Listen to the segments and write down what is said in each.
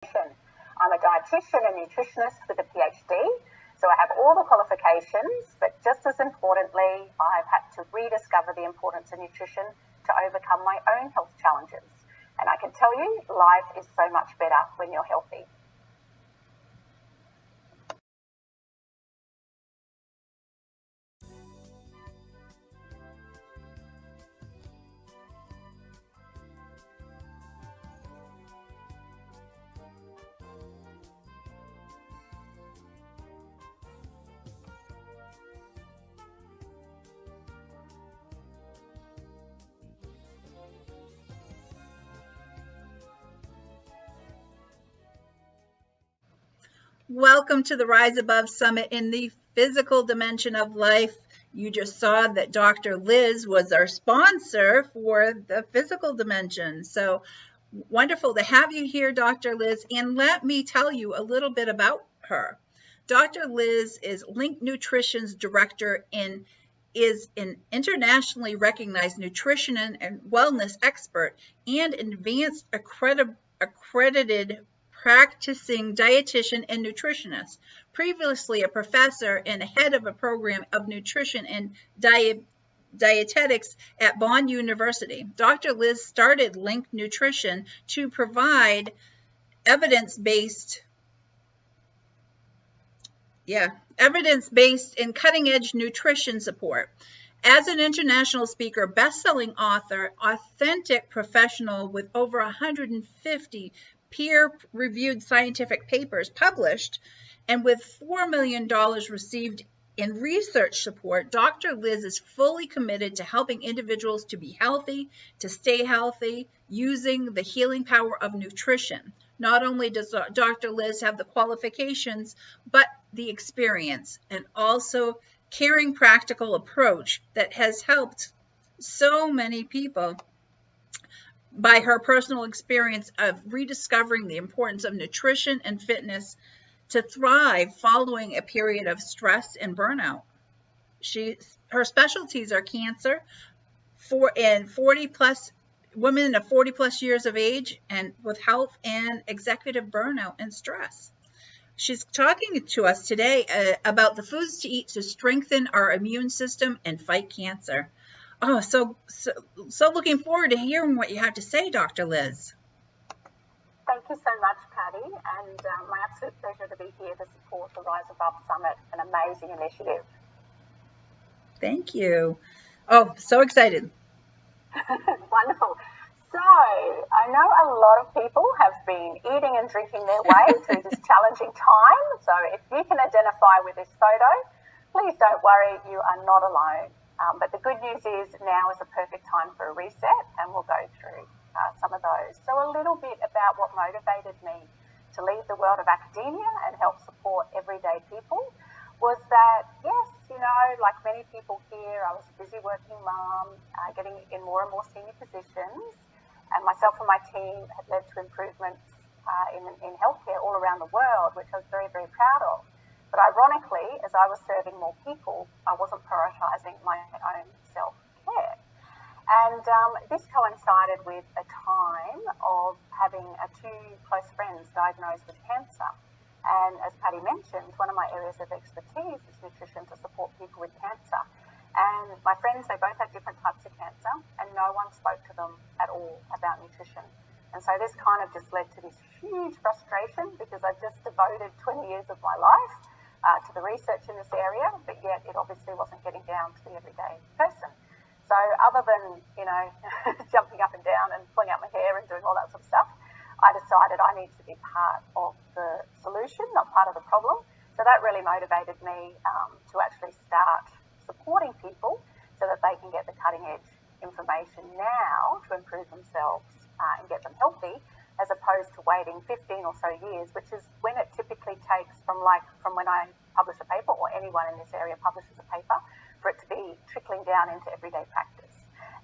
I'm a dietitian and nutritionist with a PhD, so I have all the qualifications, but just as importantly, I've had to rediscover the importance of nutrition to overcome my own health challenges. And I can tell you, life is so much better when you're healthy. Welcome to the Rise Above Summit in the physical dimension of life. You just saw that Dr. Liz was our sponsor for the physical dimension. So wonderful to have you here, Dr. Liz. And let me tell you a little bit about her. Dr. Liz is Link Nutrition's director and is an internationally recognized nutrition and wellness expert and advanced accredited practicing dietitian and nutritionist. Previously a professor and head of a program of nutrition and dietetics at Bond University. Dr. Liz started Link Nutrition to provide evidence-based and cutting-edge nutrition support. As an international speaker, best-selling author, authentic professional with over 150 peer-reviewed scientific papers published, and with $4 million received in research support, Dr. Liz is fully committed to helping individuals to be healthy, to stay healthy, using the healing power of nutrition. Not only does Dr. Liz have the qualifications, but the experience and also caring, practical approach that has helped so many people by her personal experience of rediscovering the importance of nutrition and fitness to thrive following a period of stress and burnout. Her specialties are cancer women of 40 plus years of age and with health and executive burnout and stress. She's talking to us today about the foods to eat to strengthen our immune system and fight cancer. Oh, so looking forward to hearing what you have to say, Dr. Liz. Thank you so much, Patty, and my absolute pleasure to be here to support the Rise Above Summit, an amazing initiative. Thank you. Oh, so excited. Wonderful. So, I know a lot of people have been eating and drinking their way through this challenging time, so if you can identify with this photo, please don't worry, you are not alone. But the good news is now is the perfect time for a reset, and we'll go through some of those. So a little bit about what motivated me to leave the world of academia and help support everyday people was that, yes, you know, like many people here, I was a busy working mom, getting in more and more senior positions, and myself and my team had led to improvements in healthcare all around the world, which I was very, very proud of. But ironically, as I was serving more people, I wasn't prioritising my own self-care. And this coincided with a time of having two close friends diagnosed with cancer. And as Patty mentioned, one of my areas of expertise is nutrition to support people with cancer. And my friends, they both had different types of cancer, and no one spoke to them at all about nutrition. And so this kind of just led to this huge frustration because I just devoted 20 years of my life to the research in this area, but yet it obviously wasn't getting down to the everyday person. So other than, you know, jumping up and down and pulling out my hair and doing all that sort of stuff, I decided I needed to be part of the solution, not part of the problem. So that really motivated me to actually start supporting people so that they can get the cutting edge information now to improve themselves and get them healthy, as opposed to waiting 15 or so years, which is when it typically takes from when I publish a paper, or anyone in this area publishes a paper, for it to be trickling down into everyday practice.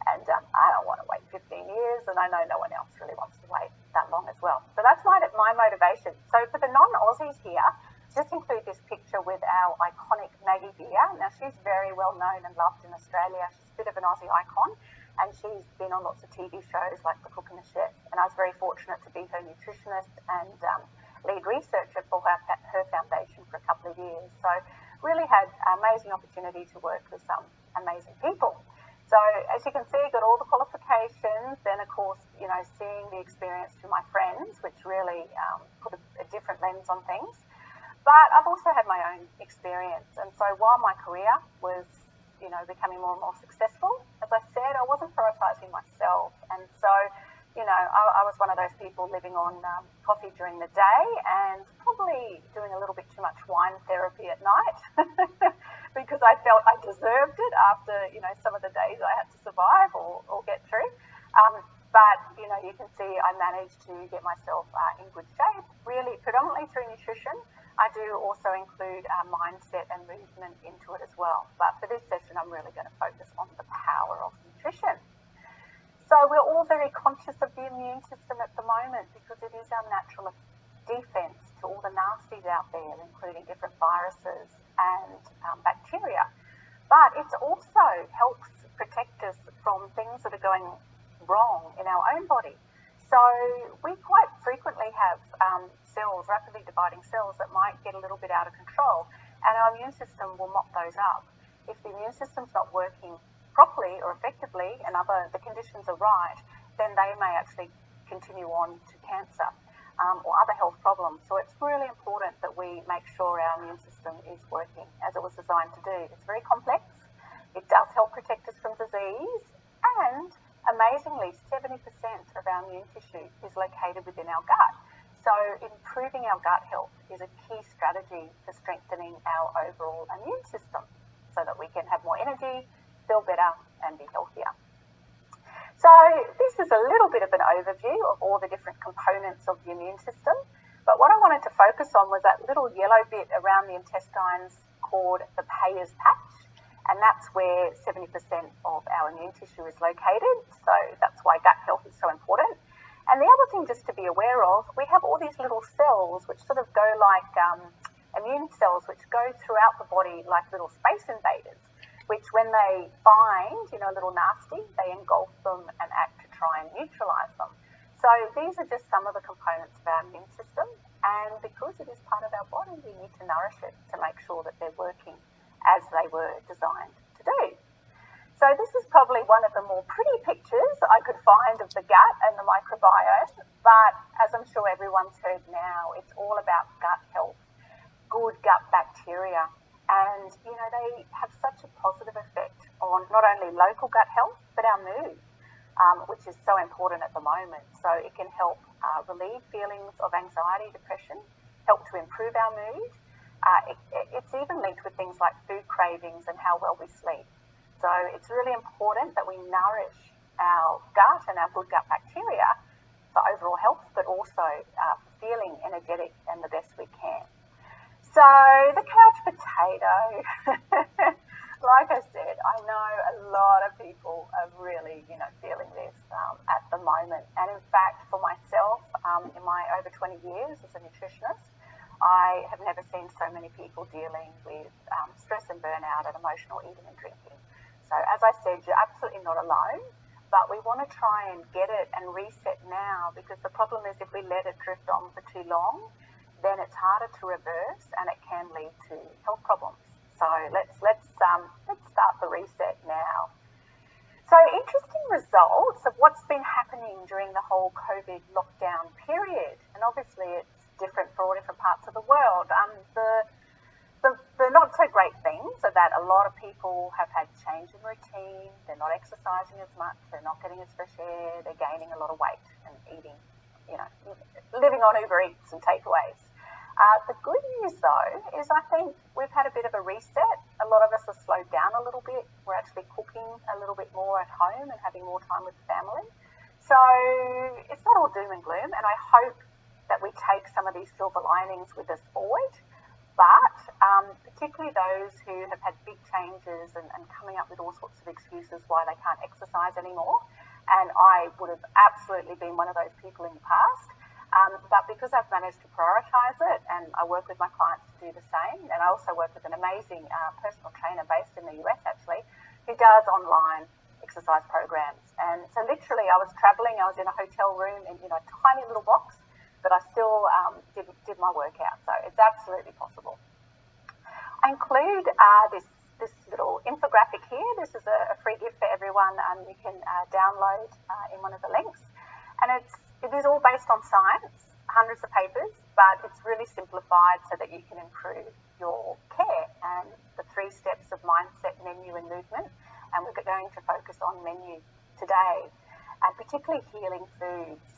And I don't want to wait 15 years, and I know no one else really wants to wait that long as well. So that's my motivation. So for the non-Aussies here, just include this picture with our iconic Maggie Beer. Now, she's very well known and loved in Australia. She's a bit of an Aussie icon. and she's been on lots of TV shows like The Cook and the Chef, and I was very fortunate to be her nutritionist and lead researcher for her foundation for a couple of years. So really had an amazing opportunity to work with some amazing people. So as you can see, got all the qualifications, then of course, you know, seeing the experience through my friends, which really put a different lens on things. But I've also had my own experience. And so while my career was, you know, becoming more and more successful, as I said, I wasn't prioritising myself. And so, you know, I was one of those people living on coffee during the day and probably doing a little bit too much wine therapy at night because I felt I deserved it after, you know, some of the days I had to survive or get through. But, you know, you can see I managed to get myself in good shape, really predominantly through nutrition. I do also include mindset and movement into it as well. But for this session, I'm really going to focus on the power of nutrition. So we're all very conscious of the immune system at the moment because it is our natural defense to all the nasties out there, including different viruses and bacteria. But it also helps protect us from things that are going wrong in our own body. So we quite frequently have cells, rapidly dividing cells that might get a little bit out of control, and our immune system will mop those up. If the immune system's not working properly or effectively and the conditions are right, then they may actually continue on to cancer or other health problems. So it's really important that we make sure our immune system is working as it was designed to do. It's very complex. It does help protect us from disease, and amazingly, 70% of our immune tissue is located within our gut. So improving our gut health is a key strategy for strengthening our overall immune system so that we can have more energy, feel better, and be healthier. So this is a little bit of an overview of all the different components of the immune system. But what I wanted to focus on was that little yellow bit around the intestines called the Peyer's patch. And that's where 70% of our immune tissue is located. So that's why gut health is so important. And the other thing just to be aware of, we have all these little cells which sort of go like immune cells, which go throughout the body like little space invaders, which when they find, you know, a little nasty, they engulf them and act to try and neutralise them. So these are just some of the components of our immune system. And because it is part of our body, we need to nourish it to make sure that they're working as they were designed to do. So this is probably one of the more pretty pictures I could find of the gut and the microbiome, but as I'm sure everyone's heard now, it's all about gut health, good gut bacteria, and you know, they have such a positive effect on not only local gut health, but our mood, which is so important at the moment. So it can help relieve feelings of anxiety, depression, help to improve our mood. It's even linked with things like food cravings and how well we sleep. So it's really important that we nourish our gut and our good gut bacteria for overall health, but also for feeling energetic and the best we can. So the couch potato, like I said, I know a lot of people are really, you know, feeling this at the moment. And in fact, for myself, in my over 20 years as a nutritionist, I have never seen so many people dealing with stress and burnout and emotional eating and drinking. So as I said, you're absolutely not alone, but we want to try and get it and reset now, because the problem is if we let it drift on for too long, then it's harder to reverse and it can lead to health problems. So let's start the reset now. So interesting results of what's been happening during the whole COVID lockdown period, and obviously it's different for all different parts of the world. The not so great things are that a lot of people have had change in routine, they're not exercising as much, they're not getting as fresh air, they're gaining a lot of weight and eating, you know, living on Uber Eats and takeaways. The good news though is I think we've had a bit of a reset. A lot of us have slowed down a little bit. We're actually cooking a little bit more at home and having more time with family. So it's not all doom and gloom, and I hope that we take some of these silver linings with us forward. But particularly those who have had big changes and coming up with all sorts of excuses why they can't exercise anymore. And I would have absolutely been one of those people in the past. But because I've managed to prioritise it, and I work with my clients to do the same, and I also work with an amazing personal trainer based in the US actually, who does online exercise programs. And so literally I was traveling, I was in a hotel room in, a tiny little box, but I still did my workout. So it's absolutely possible. I include this little infographic here. This is a free gift for everyone. You can download in one of the links. And it is all based on science, hundreds of papers, but it's really simplified so that you can improve your care and the 3 steps of mindset, menu, and movement. And we're going to focus on menu today, and particularly healing foods.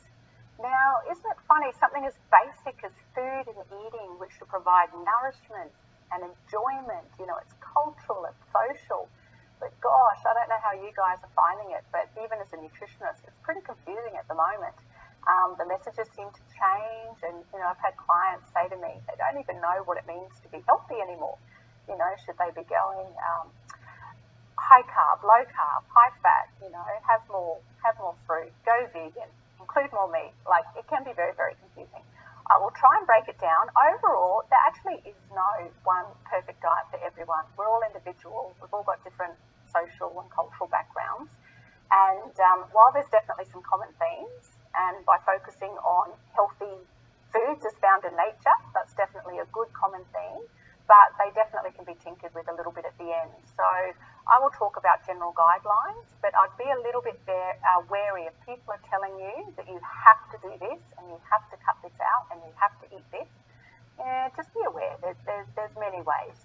Now, isn't it funny, something as basic as food and eating, which should provide nourishment and enjoyment, it's cultural, it's social. But gosh, I don't know how you guys are finding it, but even as a nutritionist, it's pretty confusing at the moment. The messages seem to change, and, I've had clients say to me, they don't even know what it means to be healthy anymore. Should they be going high carb, low carb, high fat, have more fruit, go vegan, include more meat. Like, it can be very, very confusing. I will try and break it down. Overall, there actually is no one perfect diet for everyone. We're all individuals. We've all got different social and cultural backgrounds. And while there's definitely some common themes, and by focusing on healthy foods as found in nature, that's definitely a good common theme, but they definitely can be tinkered with a little bit at the end. So I will talk about general guidelines, but I'd be a little bit wary if people are telling you that you have to do this and you have to cut this out and you have to eat this. Just be aware, there's many ways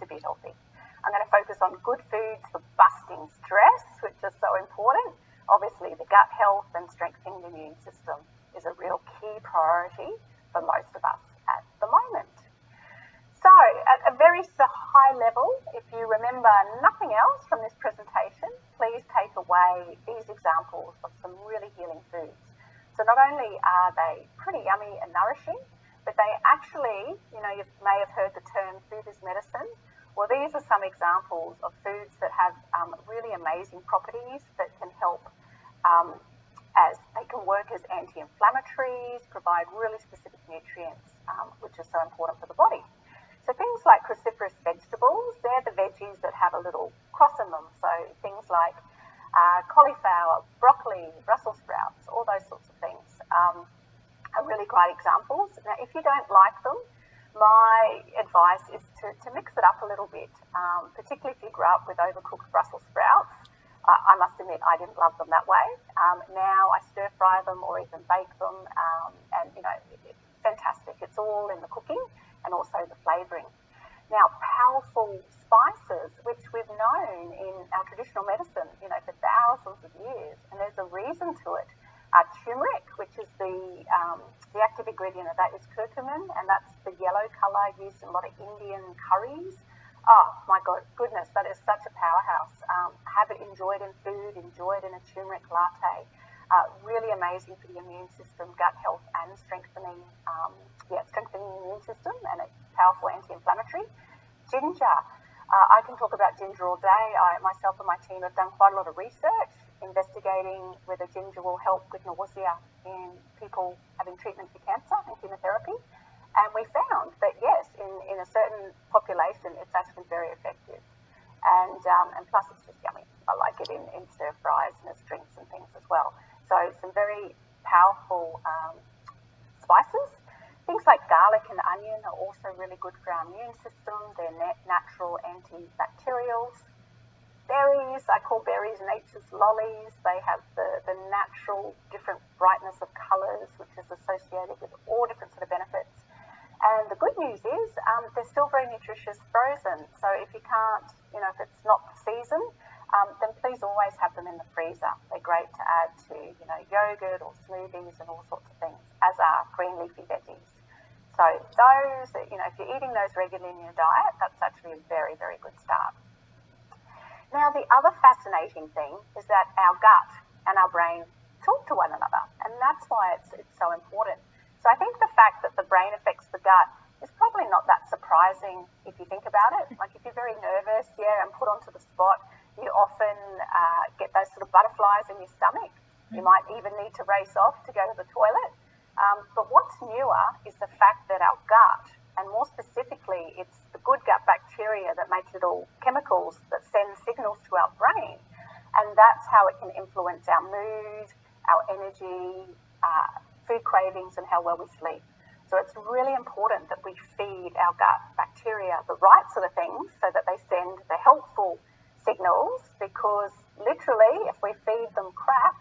to be healthy. I'm going to focus on good foods for busting stress, which is so important. Obviously, the gut health and strengthening the immune system is a real key priority for most of us at the moment. So, at a very high level, if you remember nothing else from this presentation, please take away these examples of some really healing foods. So not only are they pretty yummy and nourishing, but they actually, you may have heard the term food is medicine. Well, these are some examples of foods that have really amazing properties that can help as they can work as anti-inflammatories, provide really specific nutrients, which is so important for the body. So things like cruciferous vegetables, they're the veggies that have a little cross in them. So things like cauliflower, broccoli, Brussels sprouts, all those sorts of things are really great examples. Now, if you don't like them, my advice is to mix it up a little bit, particularly if you grew up with overcooked Brussels sprouts. I must admit, I didn't love them that way. Now I stir fry them or even bake them, and it's fantastic. It's all in the cooking and also the flavouring. Now, powerful spices, which we've known in our traditional medicine, for thousands of years, and there's a reason to it. Turmeric, which is the active ingredient of that is curcumin, and that's the yellow colour used in a lot of Indian curries. Oh my goodness, that is such a powerhouse. Have it enjoyed in food, enjoy it in a turmeric latte. Really amazing for the immune system, gut health, and strengthening the immune system, and it's powerful anti-inflammatory. Ginger. I can talk about ginger all day. Myself and my team have done quite a lot of research investigating whether ginger will help with nausea in people having treatment for cancer and chemotherapy. And we found that, yes, in a certain population, it's actually very effective. And plus, it's just yummy. I like it in stir fries and as drinks and things as well. So some very powerful spices. Things like garlic and onion are also really good for our immune system. They're natural antibacterials. Berries, I call berries nature's lollies. They have the natural different brightness of colours, which is associated with all different sort of benefits. And the good news is they're still very nutritious frozen. So if you can't, if it's not the season, then please always have them in the freezer. They're great to add to, yogurt or smoothies and all sorts of things, as are green leafy veggies. So those, if you're eating those regularly in your diet, that's actually a very, very good start. Now, the other fascinating thing is that our gut and our brain talk to one another, and that's why it's so important. So I think the fact that the brain affects the gut is probably not that surprising if you think about it. Like if you're very nervous, and put onto the spot, you often get those sort of butterflies in your stomach. You might even need to race off to go to the toilet. But what's newer is the fact that our gut, and more specifically, it's the good gut bacteria that make little chemicals that send signals to our brain. and that's how it can influence our mood, our energy, food cravings, and how well we sleep. So it's really important that we feed our gut bacteria the right sort of things so that they send the helpful signals, because literally if we feed them crap,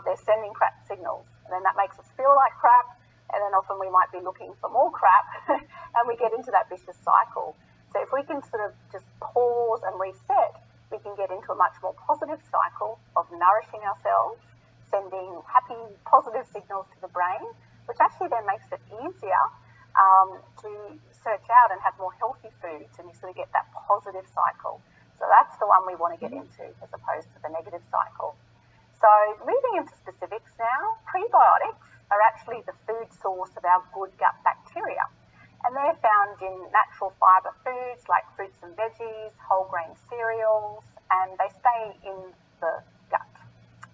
they're sending crap signals, and then that makes us feel like crap, and then often we might be looking for more crap and we get into that vicious cycle. So if we can sort of just pause and reset, we can get into a much more positive cycle of nourishing ourselves, sending happy, positive signals to the brain, which actually then makes it easier to search out and have more healthy foods, and you sort of get that positive cycle. So that's the one we want to get into, as opposed to the negative cycle. So moving into specifics now, prebiotics are actually the food source of our good gut bacteria. And they're found in natural fibre foods like fruits and veggies, whole grain cereals, and they stay in the gut.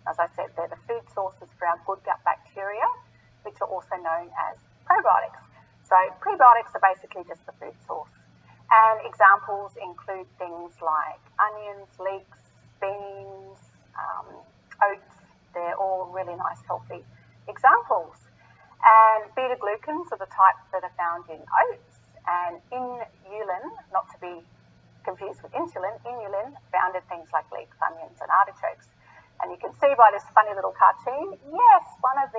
As I said, they're the food sources for our good gut bacteria, which are also known as probiotics. So prebiotics are basically just the food source. And examples include things like onions, leeks, beans, oats. They're all really nice, healthy examples. And beta-glucans are the types that are found in oats, and inulin, not to be confused with insulin, inulin found in things like leeks, onions, and artichokes. And you can see by this funny little cartoon, yes, one of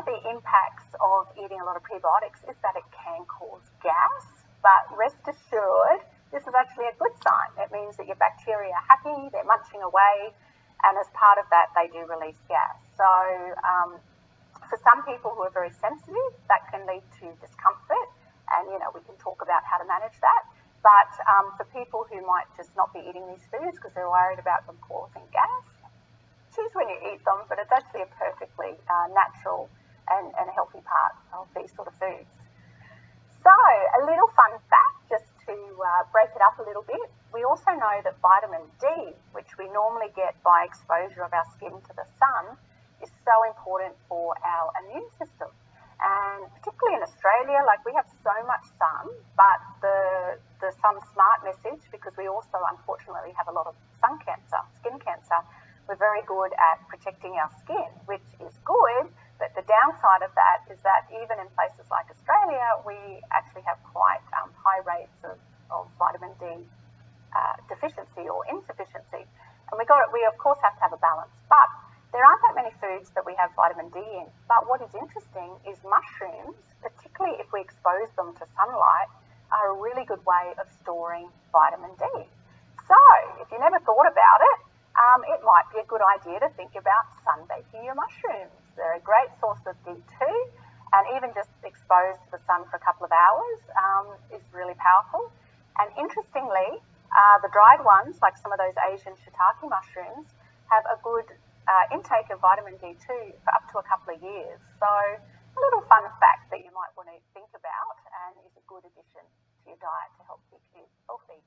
the impacts of eating a lot of prebiotics is that it can cause gas, but rest assured, this is actually a good sign. It means that your bacteria are happy, they're munching away, and as part of that, they do release gas. So for some people who are very sensitive, that can lead to discomfort, and we can talk about how to manage that. But for people who might just not be eating these foods because they're worried about them causing gas, choose when you eat them, but it's actually a perfectly natural and a healthy part of these sort of foods. So a little fun fact, just to break it up a little bit, we also know that vitamin D, which we normally get by exposure of our skin to the sun, is so important for our immune system. And particularly in Australia, we have so much sun, but the Sun Smart message, because we also unfortunately have a lot of sun cancer, skin cancer, we're very good at protecting our skin, which is good, but the downside of that is that even in places like Australia, we actually have quite high rates of vitamin D deficiency or insufficiency. And we of course have to have a balance, but there aren't that many foods that we have vitamin D in. But what is interesting is mushrooms, particularly if we expose them to sunlight, are a really good way of storing vitamin D. So if you never thought about it, it might be a good idea to think about sunbaking your mushrooms. They're a great source of D2, and even just exposed to the sun for a couple of hours is really powerful. And interestingly, the dried ones, like some of those Asian shiitake mushrooms, have a good intake of vitamin D2 for up to a couple of years. So a little fun fact that you might want to think about, and is a good addition to your diet to help keep you healthy.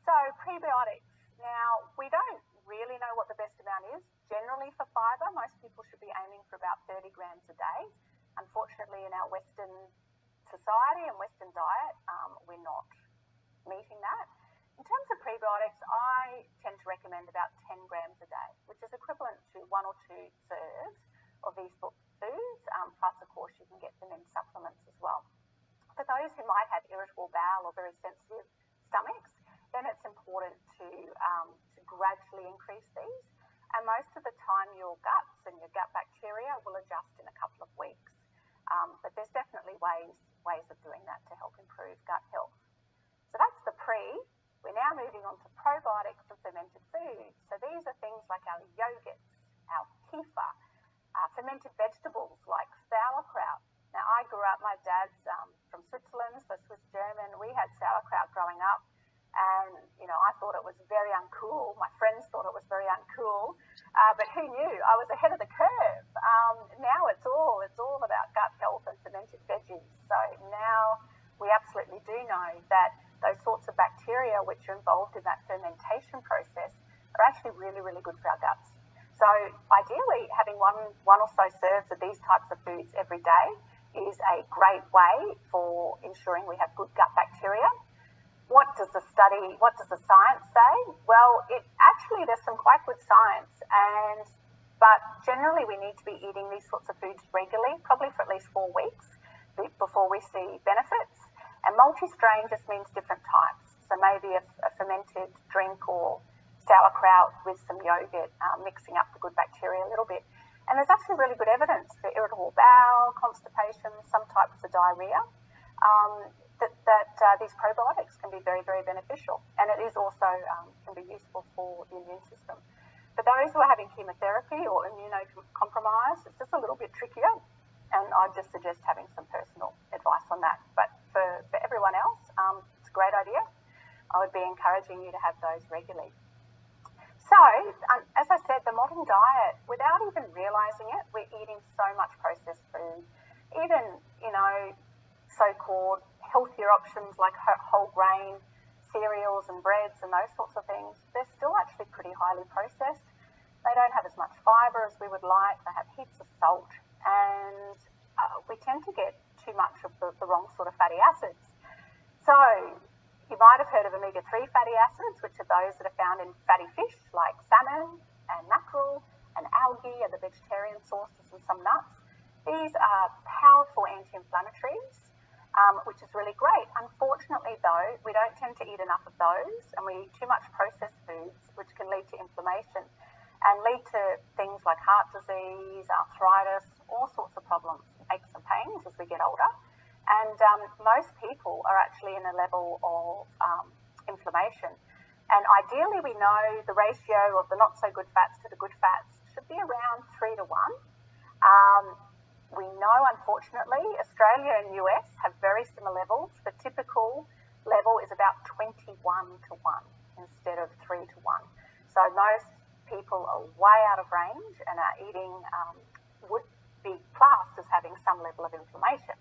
So prebiotics. Now, we don't really know what the best amount is. Generally for fibre, most people should be aiming for about 30 grams a day. Unfortunately, in our Western society and Western diet, we're not meeting that. In terms of prebiotics, I tend to recommend about 10 grams a day, which is equivalent to 1 or 2 serves of these foods, plus of course you can get them in supplements as well. For those who might have irritable bowel or very sensitive stomachs, then it's important to gradually increase these. And most of the time your guts and your gut bacteria will adjust in a couple of weeks. But there's definitely ways of doing that to help improve gut health. So that's the pre. We're now moving on to probiotics and fermented foods. So these are things like our yogurts, our kefir, fermented vegetables like sauerkraut. Now I grew up, my dad's from Switzerland, so Swiss German. We had sauerkraut growing up. And, I thought it was very uncool. My friends thought it was very uncool. But who knew? I was ahead of the curve. Now it's all about gut health and fermented veggies. So now we absolutely do know that those sorts of bacteria which are involved in that fermentation process are actually really, really good for our guts. So ideally, having one or so serves of these types of foods every day is a great way for ensuring we have good gut bacteria. what does the science say? Well, there's some quite good science, but generally we need to be eating these sorts of foods regularly, probably for at least 4 weeks before we see benefits. And multi-strain just means different types. So maybe a fermented drink or sauerkraut with some yogurt, mixing up the good bacteria a little bit. And there's actually really good evidence for irritable bowel, constipation, some types of diarrhea, that these probiotics can be very, very beneficial. And it is also can be useful for the immune system. For those who are having chemotherapy or immunocompromised, it's just a little bit trickier. And I'd just suggest having some personal advice on that. But for everyone else, it's a great idea. I would be encouraging you to have those regularly. So, as I said, the modern diet, without even realising it, we're eating so much processed food. Even, so-called healthier options like whole grain cereals and breads and those sorts of things, they're still actually pretty highly processed. They don't have as much fibre as we would like. They have heaps of salt. And we tend to get too much of the wrong sort of fatty acids. So you might have heard of omega-3 fatty acids, which are those that are found in fatty fish like salmon and mackerel and algae and the vegetarian sources and some nuts. These are powerful anti-inflammatories, which is really great. Unfortunately, though, we don't tend to eat enough of those, and we eat too much processed foods, which can lead to inflammation and lead to things like heart disease, arthritis, all sorts of problems, aches and pains as we get older. And most people are actually in a level of inflammation. And ideally, we know the ratio of the not so good fats to the good fats should be around 3 to 1. We know, unfortunately, Australia and US have very similar levels. The typical level is about 21 to 1 instead of 3 to 1. So most people are way out of range and are eating would be classed as having some level of inflammation.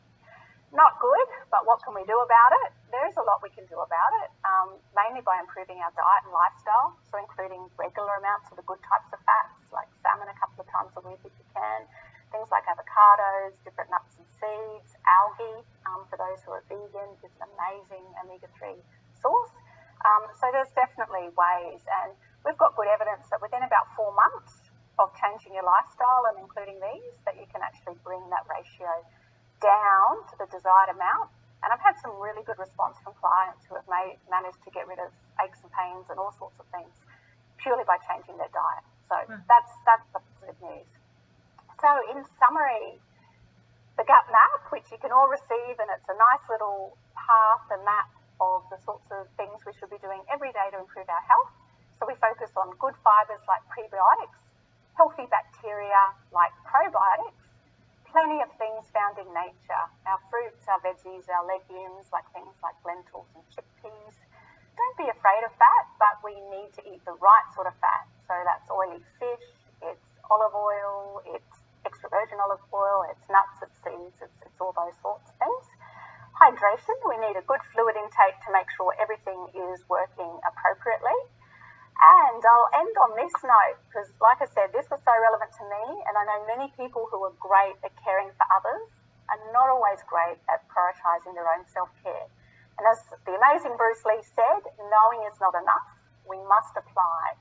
Not good, but what can we do about it? There is a lot we can do about it, mainly by improving our diet and lifestyle, so including regular amounts of the good types of fats, like salmon a couple of times a week if you can, things like avocados, different nuts and seeds, algae, for those who are vegan, is an amazing omega-3 source. So there's definitely ways, and we've got good evidence that within about 4 months of changing your lifestyle and including these, that you can actually bring that ratio down to the desired amount. And I've had some really good response from clients who have managed to get rid of aches and pains and all sorts of things purely by changing their diet. So that's the positive news. So in summary, the gut map, which you can all receive, and it's a nice little path and map of the sorts of things we should be doing every day to improve our health. So we focus on good fibres like prebiotics, healthy bacteria like probiotics, plenty of things found in nature, our fruits, our veggies, our legumes, like things like lentils and chickpeas. Don't be afraid of fat, but we need to eat the right sort of fat. So that's oily fish, it's olive oil, it's extra virgin olive oil, it's nuts, it's seeds, it's all those sorts of things. Hydration, we need a good fluid intake to make sure everything is working appropriately. And I'll end on this note, because like I said, this was so relevant to me, and I know many people who are great at caring for others are not always great at prioritising their own self-care. And as the amazing Bruce Lee said, knowing is not enough, we must apply.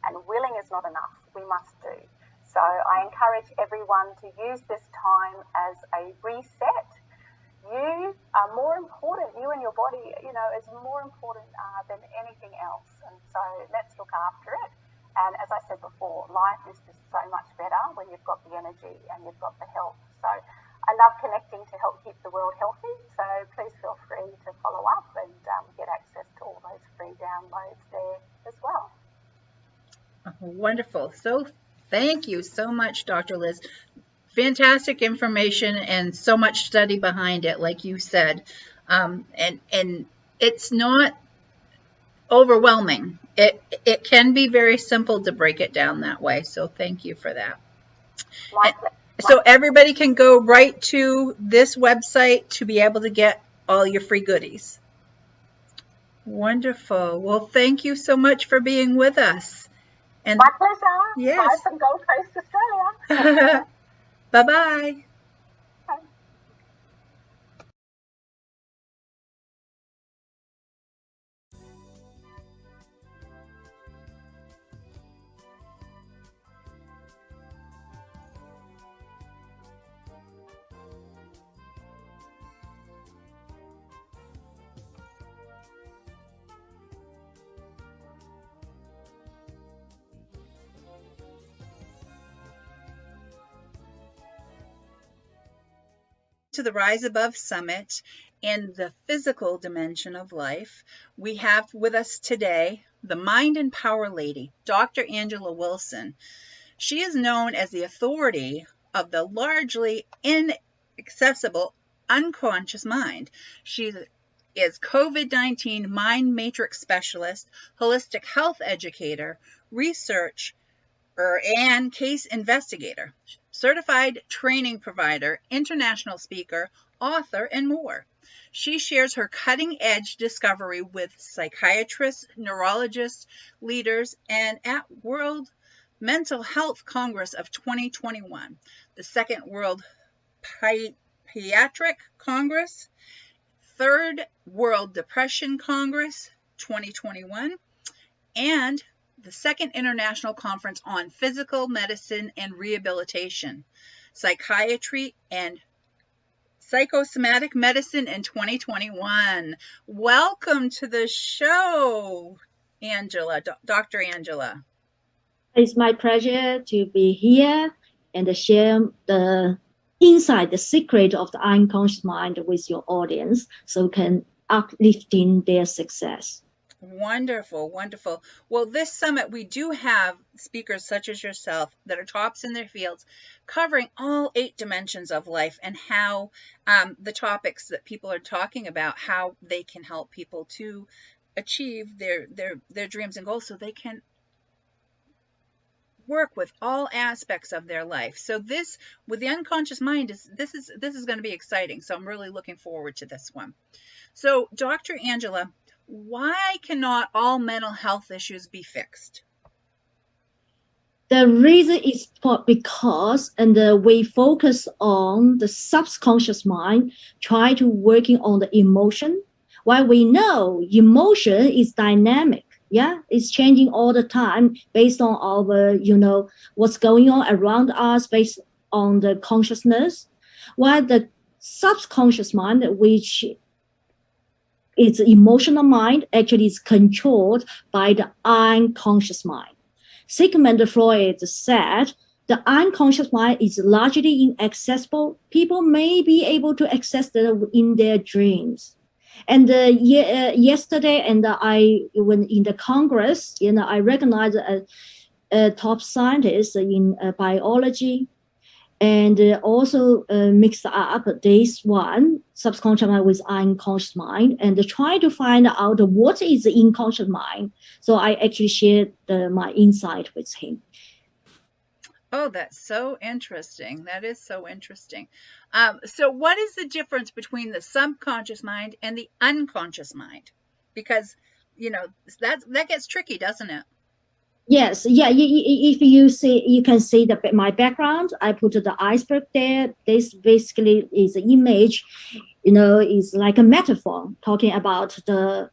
And willing is not enough, we must do. So I encourage everyone to use this time as a reset. You are more important, you and your body, is more important than anything else. And so let's look after it. And as I said before, life is just so much better when you've got the energy and you've got the health. So I love connecting to help keep the world healthy. So please feel free to follow up and get access to all those free downloads there as well. Wonderful. So thank you so much, Dr. Liz. Fantastic information and so much study behind it, like you said. And it's not overwhelming. It can be very simple to break it down that way. So thank you for that. So everybody can go right to this website to be able to get all your free goodies. Wonderful. Well, thank you so much for being with us. And my pleasure. Yes. Bye from Gold Coast, Australia. Bye-bye. to the Rise Above Summit and the physical dimension of life, we have with us today the Mind and Power Lady, Dr. Angela Wilson. She is known as the authority of the largely inaccessible unconscious mind. She is COVID-19 mind matrix specialist, holistic health educator, researcher, and case investigator, certified training provider, international speaker, author, and more. She shares her cutting-edge discovery with psychiatrists, neurologists, leaders, and at World Mental Health Congress of 2021, the Second World Pediatric Congress, Third World Depression Congress 2021, and the Second International Conference on Physical Medicine and Rehabilitation, Psychiatry, and Psychosomatic Medicine in 2021. Welcome to the show, Angela, Dr. Angela. It's my pleasure to be here and share the insight, the secret of the unconscious mind with your audience so can uplifting their success. Wonderful, wonderful. Well, this summit, we do have speakers such as yourself that are tops in their fields, covering all 8 dimensions of life and how the topics that people are talking about, how they can help people to achieve their dreams and goals so they can work with all aspects of their life. So this, with the unconscious mind, this is going to be exciting. So I'm really looking forward to this one. So Dr. Angela, why cannot all mental health issues be fixed? The reason is because we focus on the subconscious mind, try to working on the emotion. While we know emotion is dynamic, yeah, it's changing all the time based on our, what's going on around us, based on the consciousness. While the subconscious mind, which is emotional mind, actually is controlled by the unconscious mind. Sigmund Freud said the unconscious mind is largely inaccessible. People may be able to access it in their dreams. And yesterday, when in the Congress, I recognized a top scientist in biology, and also mixed up this one subconscious mind with unconscious mind, and try to find out what is the unconscious mind. So I actually shared my insight with him. Oh, that's so interesting. That is so interesting. So what is the difference between the subconscious mind and the unconscious mind? Because, that gets tricky, doesn't it? Yes. Yeah. If you see, you can see my background. I put the iceberg there. This basically is an image, is like a metaphor talking about the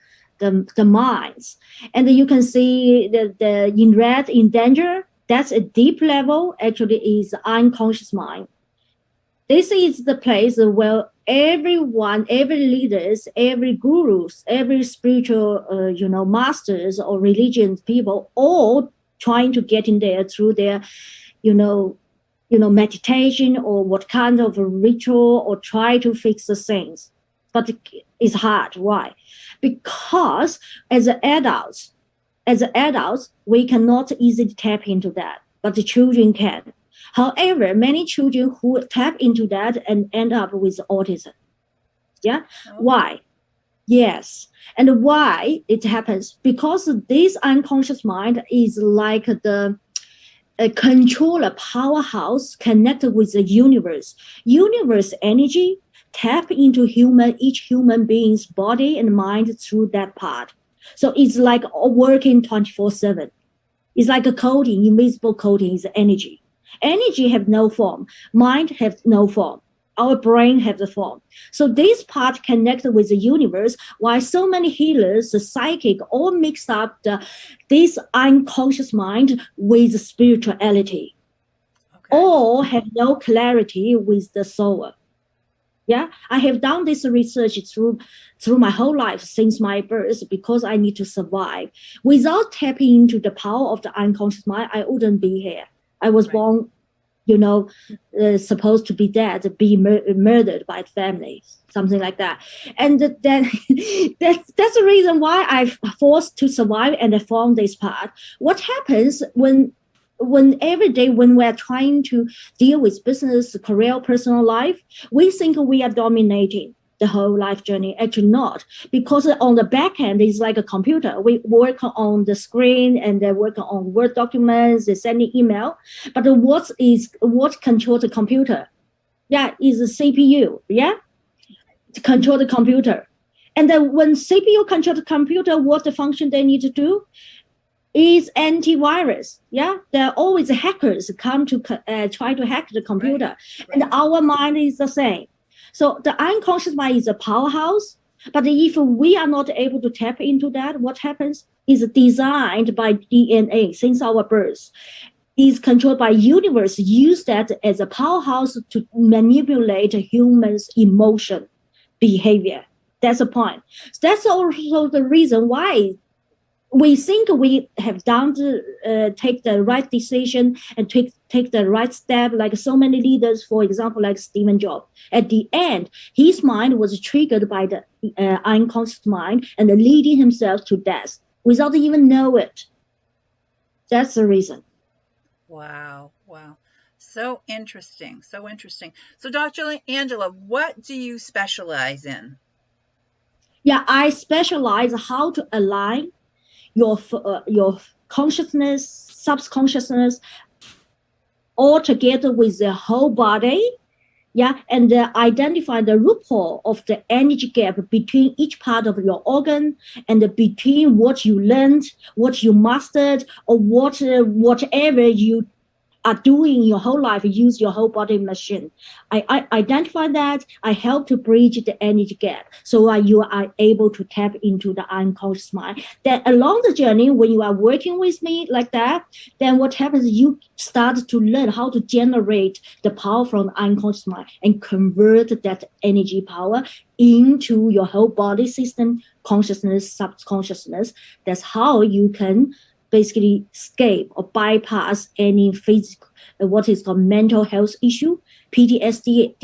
minds. And you can see the in red, in danger, that's a deep level, actually is unconscious mind. This is the place where everyone, every leaders, every gurus, every spiritual, masters or religion people, all trying to get in there through their, meditation or what kind of a ritual or try to fix the things. But it's hard. Why? Because as adults, we cannot easily tap into that, but the children can. However, many children who tap into that and end up with autism. Yeah. Oh. Why? Yes. And why it happens? Because this unconscious mind is like a controller powerhouse connected with the universe. Universe energy tap into each human being's body and mind through that part. So it's like working 24/7. It's like a coating, invisible coating is energy. Energy have no form. Mind have no form. Our brain have the form. So this part connected with the universe, while so many healers, the psychic, all mixed up this unconscious mind with spirituality. Okay. All have no clarity with the soul. Yeah, I have done this research through my whole life since my birth because I need to survive. Without tapping into the power of the unconscious mind, I wouldn't be here. I was born supposed to be dead, be murdered by families, something like that. And then that's the reason why I'm forced to survive and I found this part. What happens when every day when we're trying to deal with business, career, personal life, we think we are dominating the whole life journey. Actually not, because on the back end is like a computer. We work on the screen and they work on Word documents, they send email. But what controls the computer? Yeah, is the CPU. Yeah, to control the computer. And then when CPU control the computer, what the function they need to do is antivirus. Yeah, there are always hackers come to try to hack the computer, right. And our mind is the same. So the unconscious mind is a powerhouse, but if we are not able to tap into that, what happens is designed by DNA since our birth, is controlled by universe, use that as a powerhouse to manipulate humans' emotion, behavior. That's the point. So that's also the reason why we think we have done take the right decision and take the right step, like so many leaders, for example, like Stephen Jobs. At the end, his mind was triggered by the unconscious mind and leading himself to death without even know it. That's the reason. Wow. So interesting. So Dr. Angela, what do you specialize in? Yeah, I specialize how to align your consciousness, subconsciousness, all together with the whole body, yeah, and identify the loophole of the energy gap between each part of your organ and between what you learned, what you mastered, or whatever you are doing your whole life, use your whole body machine. I identify that. I help to bridge the energy gap so you are able to tap into the unconscious mind. Then along the journey, when you are working with me like that, then what happens, you start to learn how to generate the power from the unconscious mind and convert that energy power into your whole body system, consciousness, subconsciousness. That's how you can basically escape or bypass any physical, what is called mental health issue, PTSD,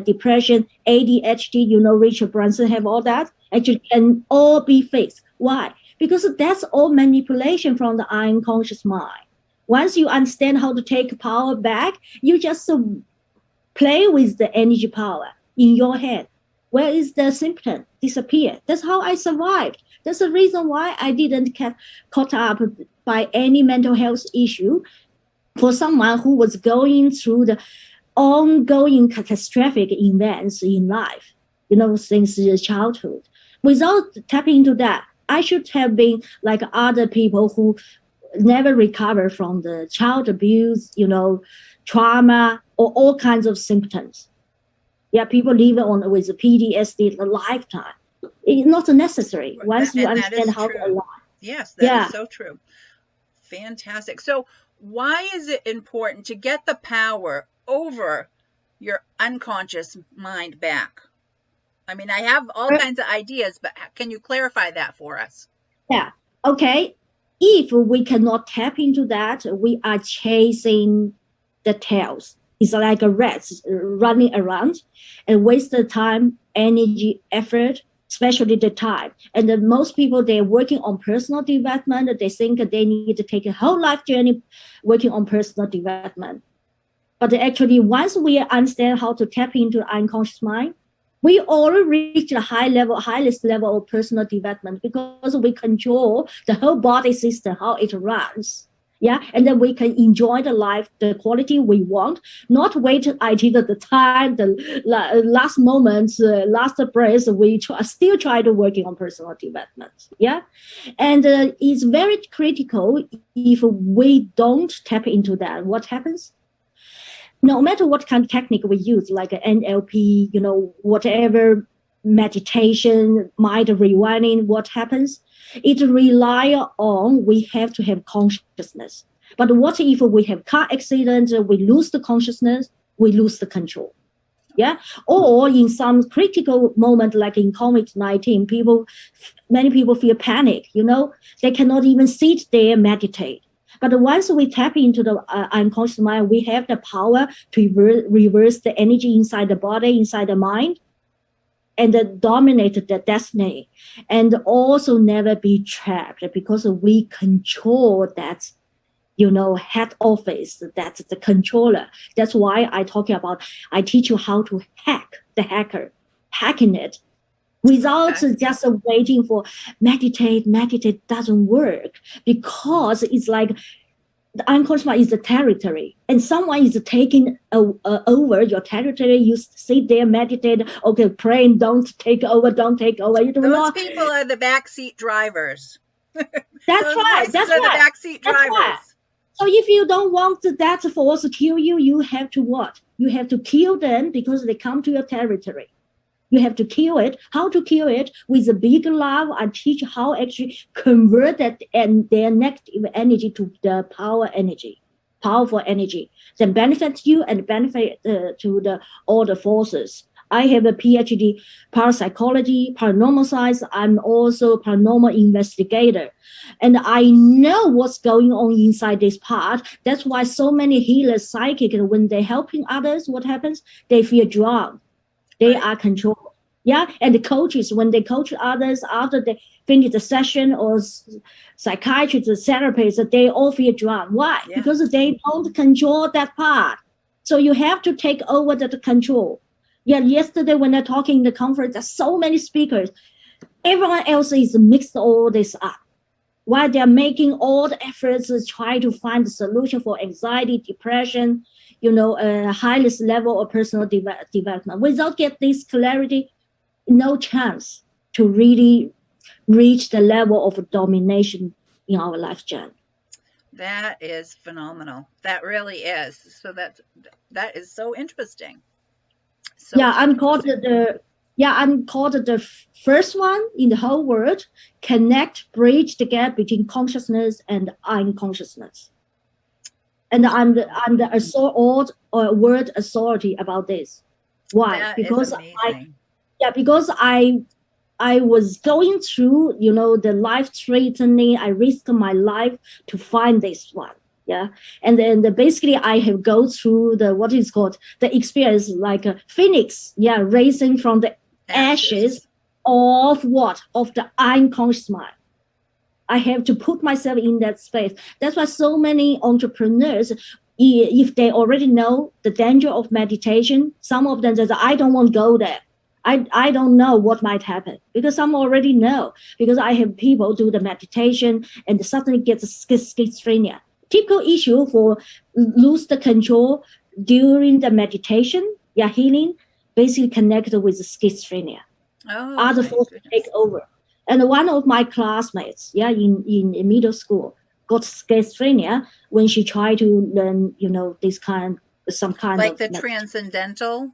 depression, ADHD, Richard Branson have all that, actually can all be fixed. Why? Because that's all manipulation from the unconscious mind. Once you understand how to take power back, you just play with the energy power in your head. Where is the symptom? Disappear. That's how I survived. That's the reason why I didn't get caught up by any mental health issue for someone who was going through the ongoing catastrophic events in life, since childhood. Without tapping into that, I should have been like other people who never recover from the child abuse, trauma, or all kinds of symptoms. Yeah, people live on with PTSD a lifetime. It's not necessary once you understand how to align. Yes, that is so true. Fantastic. So why is it important to get the power over your unconscious mind back? I mean, I have all kinds of ideas, but can you clarify that for us? Yeah. Okay. If we cannot tap into that, we are chasing the tails. It's like a rat running around and waste the time, energy, effort, especially the time. And most people, they're working on personal development. They think they need to take a whole life journey working on personal development. But actually, once we understand how to tap into the unconscious mind, we already reach the highest level of personal development because we control the whole body system, how it runs. Yeah, and then we can enjoy the life, the quality we want, not wait until the time, the last moments, last breath, we still try to working on personal development. Yeah, and it's very critical if we don't tap into that. What happens? No matter what kind of technique we use, like NLP, whatever meditation, mind rewinding, what happens? It rely on we have to have consciousness. But what if we have car accident, we lose the consciousness, we lose the control? Yeah. Or in some critical moment, like in COVID-19, many people feel panic, they cannot even sit there and meditate. But once we tap into the unconscious mind, we have the power to reverse the energy inside the body, inside the mind, and dominate the destiny, and also never be trapped because we control that, head office, that's the controller. That's why I teach you how to hack the hacker, hacking it without just waiting for meditate doesn't work, because it's like the unconscious mind is the territory, and someone is taking over your territory. You sit there, meditate, okay, praying, don't take over. You don't know. Those people are the backseat drivers. That's right. That's right. The backseat drivers. Right. So if you don't want that force to kill you, you have to what? You have to kill them because they come to your territory. You have to kill it. How to kill it? With a big love. I teach how actually convert that and their negative energy to the powerful energy. Then benefit you and benefit to all the forces. I have a PhD parapsychology, paranormal science. I'm also a paranormal investigator. And I know what's going on inside this part. That's why so many healers, psychic, when they're helping others, what happens? They feel drowned. They are controlled. Yeah. And the coaches, when they coach others after they finish the session, or psychiatrists, therapists, they all feel drowned. Why? Yeah. Because they don't control that part. So you have to take over that control. Yeah. Yesterday when they're talking in the conference, there's so many speakers. Everyone else is mixed all this up. While they're making all the efforts to try to find the solution for anxiety, depression, highest level of personal development. Without get this clarity, no chance to really reach the level of domination in our life journey. That is phenomenal. That really is. So that is so interesting. I'm called the first one in the whole world, bridge the gap between consciousness and unconsciousness. And I'm the word authority about this. Why? Because I was going through, the life-threatening. I risked my life to find this one. Yeah. And then basically I have go through the experience like a phoenix, rising from the ashes of what? Of the unconscious mind. I have to put myself in that space. That's why so many entrepreneurs, if they already know the danger of meditation, some of them say, I don't want to go there. I don't know what might happen, because some already know, because I have people do the meditation and suddenly get schizophrenia. Typical issue for lose the control during the meditation, healing, basically connected with the schizophrenia. Other forces take over. And one of my classmates, in middle school, got schizophrenia when she tried to learn, some kind like of the transcendental.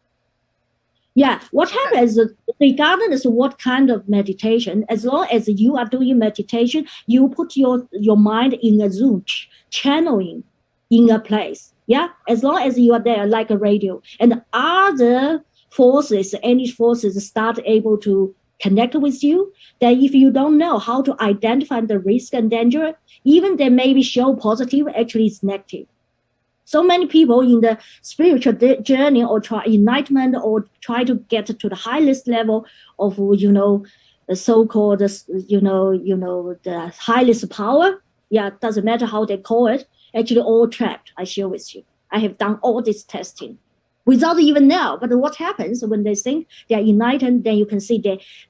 Yeah, what happens is, regardless of what kind of meditation, as long as you are doing meditation, you put your mind in a zone, channeling in a place. Yeah, as long as you are there, like a radio, and other forces, energy forces, start able to connect with you. That if you don't know how to identify the risk and danger, even they maybe show positive, actually it's negative. So many people in the spiritual journey or try enlightenment or try to get to the highest level of, the so-called, the highest power. Yeah, doesn't matter how they call it. Actually, all trapped. I share with you. I have done all this testing without even know. But what happens when they think they are enlightened? Then you can see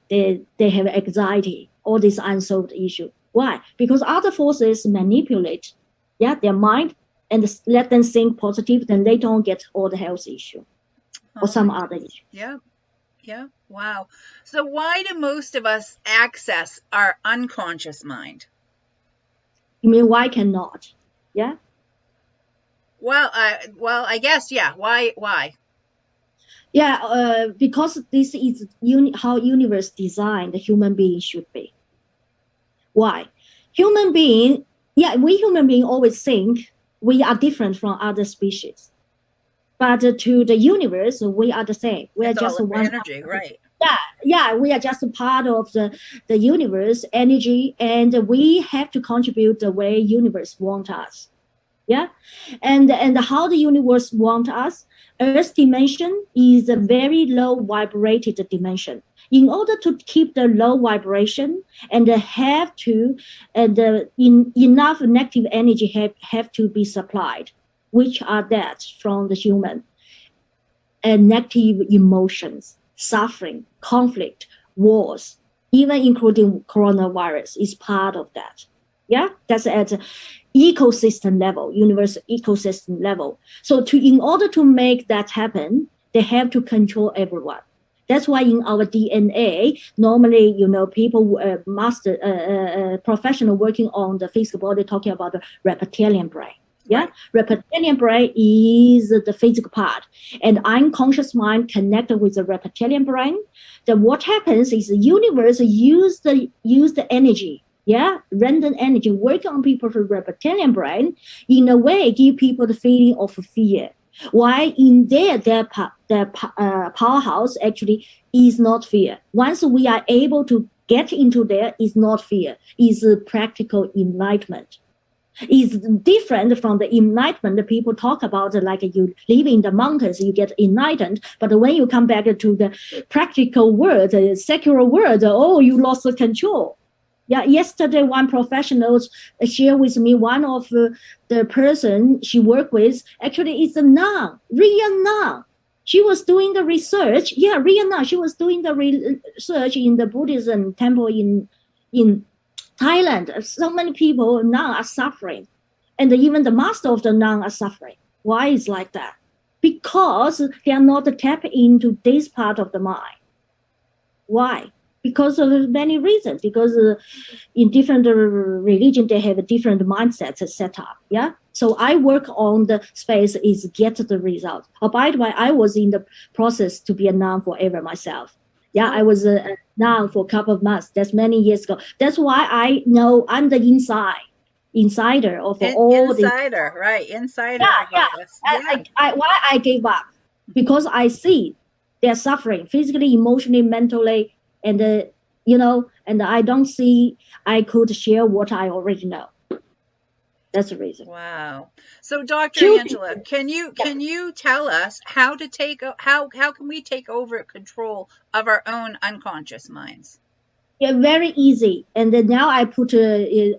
they have anxiety, all this unsolved issue. Why? Because other forces manipulate, their mind, and let them think positive, then they don't get all the health issue or some other issue. Yeah. Wow. So why do most of us access our unconscious mind? You mean why cannot? Yeah. Well, I guess, Why? Yeah, because this is how universe designed the human being should be. Why? Human being, we human being always think we are different from other species. But to the universe, we are the same. We are just one energy, right? We are just a part of the universe energy, and we have to contribute the way universe want us. Yeah, and how the universe want us. Earth's dimension is a very low vibrated dimension. In order to keep the low vibration, and have to, and enough negative energy have to be supplied, which are that from the human, and negative emotions, suffering, conflict, wars, even including coronavirus is part of that. Yeah, that's at ecosystem level, universal ecosystem level. So in order to make that happen, they have to control everyone. That's why in our DNA, normally, people, professional working on the physical body, talking about the reptilian brain. Yeah, right. Reptilian brain is the physical part, and unconscious mind connected with the reptilian brain. Then what happens is the universe use the energy, random energy, working on people's reptilian brain, in a way give people the feeling of fear. Why in their powerhouse actually is not fear. Once we are able to get into there, is not fear, is practical enlightenment. Is different from the enlightenment that people talk about, like you live in the mountains, you get enlightened, but when you come back to the practical world, the secular world, you lost the control. Yeah, yesterday one professional shared with me, one of the person she worked with, actually is a nun, real nun. She was doing the research, real nun. She was doing the research in the Buddhism temple in Thailand. So many people now are suffering, and even the master of the nun are suffering. Why is like that? Because they are not tapped into this part of the mind. Why? Because of many reasons. Because in different religions, they have a different mindsets set up. Yeah. So I work on the space is get the result. By the way, I was in the process to be a nun forever myself. Yeah, I was a nun for a couple of months. That's many years ago. That's why I know I'm the insider of all the insider, right? Insider. Why I gave up? Because I see they're suffering physically, emotionally, mentally, and and I don't see I could share what I already know. That's the reason. Wow. So, Dr. Angela, can you tell us how can we take over control of our own unconscious minds? Yeah, very easy. And then now I put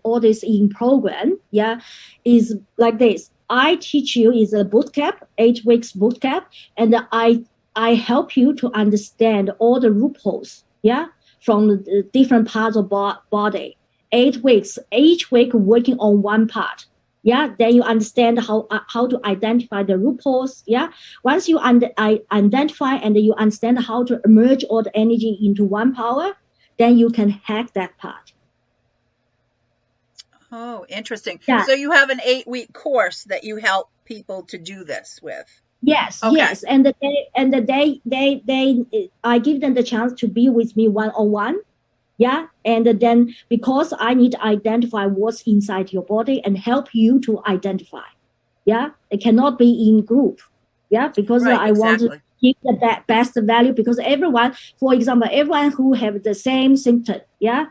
all this in program. Yeah, is like this. I teach you is a boot camp, 8 weeks boot camp, and I help you to understand all the loopholes. Yeah, from the different parts of body. 8 weeks, each week working on one part. Yeah, then you understand how to identify the loopholes. Yeah, once you identify and you understand how to merge all the energy into one power, then you can hack that part. Oh, interesting. Yeah. So you have an 8-week course that you help people to do this with. Yes, okay. Yes, and I give them the chance to be with me one-on-one. Yeah, and then because I need to identify what's inside your body and help you to identify. Yeah, it cannot be in group. Yeah, because I want to give the best value, because everyone, for example, everyone who have the same symptom. Yeah,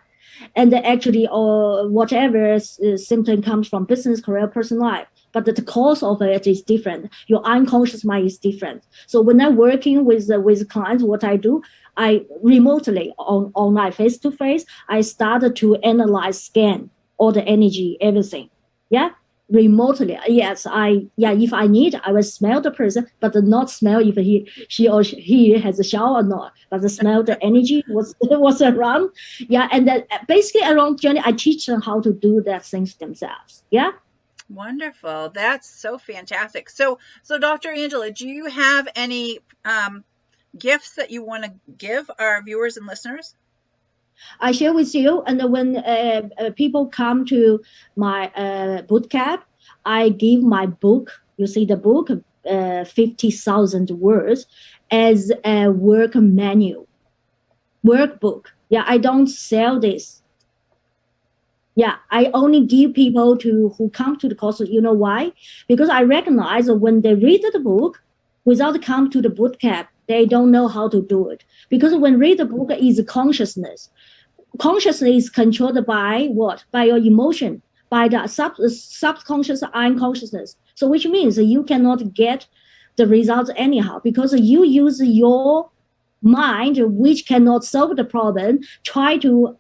and actually or whatever symptom comes from business, career, personal life. But the cause of it is different. Your unconscious mind is different. So when I'm working with clients, what I do, I remotely online, face to face, I started to analyze, scan all the energy, everything. Yeah, remotely. Yes, if I need, I will smell the person, but not smell if she or he has a shower or not. But the smell the energy was around. Yeah, and then basically around journey, I teach them how to do that things themselves. Yeah. Wonderful. That's so fantastic. So Dr. Angela, do you have any gifts that you want to give our viewers and listeners? I share with you, and when people come to my boot camp, I give my book. You see the book, 50,000 words, as a work manual, workbook. Yeah, I don't sell this. Yeah, I only give people who come to the course. You know why? Because I recognize that when they read the book, without come to the boot camp, they don't know how to do it. Because when read the book is consciousness. Consciousness is controlled by what? By your emotion, by the subconscious unconsciousness. So which means you cannot get the results anyhow, because you use your mind, which cannot solve the problem, try to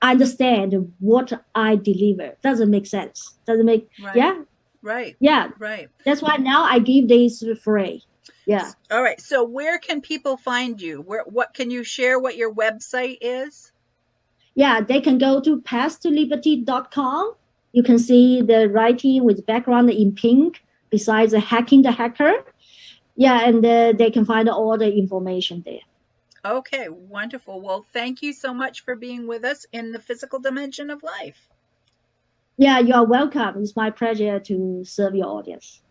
understand what I deliver. Doesn't make sense. Doesn't make, Right. yeah? Right. Yeah. Right. That's why now I give this free. Yeah. All right. So where can people find you? What can you share what your website is? Yeah, they can go to path-to-liberty.com. You can see the writing with background in pink besides hacking the hacker. Yeah, and they can find all the information there. Okay, wonderful. Well, thank you so much for being with us in the physical dimension of life. Yeah, you are welcome. It's my pleasure to serve your audience.